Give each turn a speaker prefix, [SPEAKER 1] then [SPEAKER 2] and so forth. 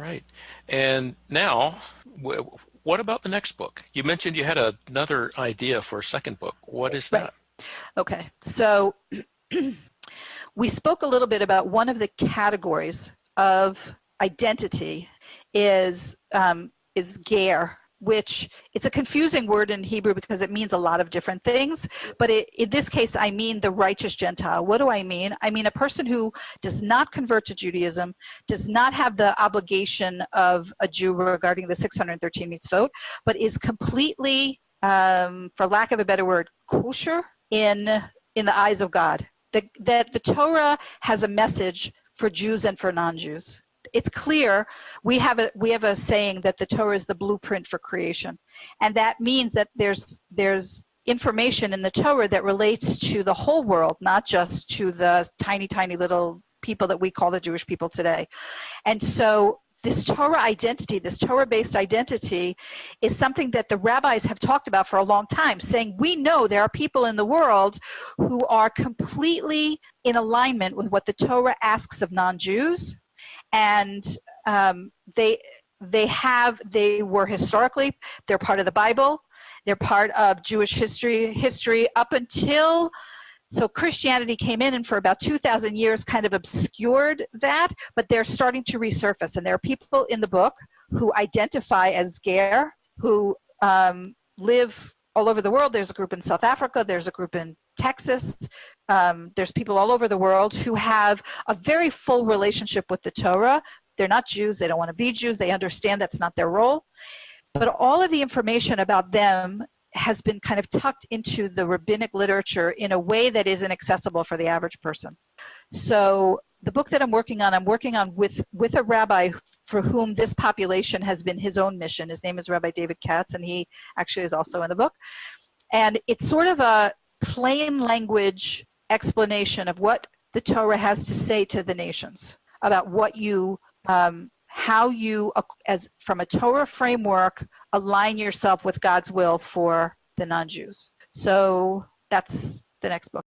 [SPEAKER 1] right. And now, what about the next book? You mentioned you had another idea for a second book. What is that?
[SPEAKER 2] Right. Okay. So we spoke a little bit about one of the categories of identity is ger, which it's a confusing word in Hebrew because it means a lot of different things. But in this case, I mean the righteous Gentile. What do I mean? I mean a person who does not convert to Judaism, does not have the obligation of a Jew regarding the 613 mitzvot, but is completely, for lack of a better word, kosher in the eyes of God. That the Torah has a message for Jews and for non-Jews. It's clear. We have a saying that the Torah is the blueprint for creation, and that means that there's information in the Torah that relates to the whole world, not just to the tiny little people that we call the Jewish people today. And so this Torah identity, this Torah-based identity, is something that the rabbis have talked about for a long time, saying we know there are people in the world who are completely in alignment with what the Torah asks of non-Jews, and they were historically, they're part of the Bible, they're part of Jewish history up until. So Christianity came in and for about 2,000 years kind of obscured that, but they're starting to resurface. And there are people in the book who identify as ger, who live all over the world. There's a group in South Africa, there's a group in Texas, there's people all over the world who have a very full relationship with the Torah. They're not Jews, they don't want to be Jews, they understand that's not their role. But all of the information about them has been kind of tucked into the rabbinic literature in a way that isn't accessible for the average person. So the book that I'm working on with a rabbi for whom this population has been his own mission. His name is Rabbi David Katz, and he actually is also in the book. And it's sort of a plain language explanation of what the Torah has to say to the nations about what you, how you, as from a Torah framework, align yourself with God's will for the non-Jews. So that's the next book.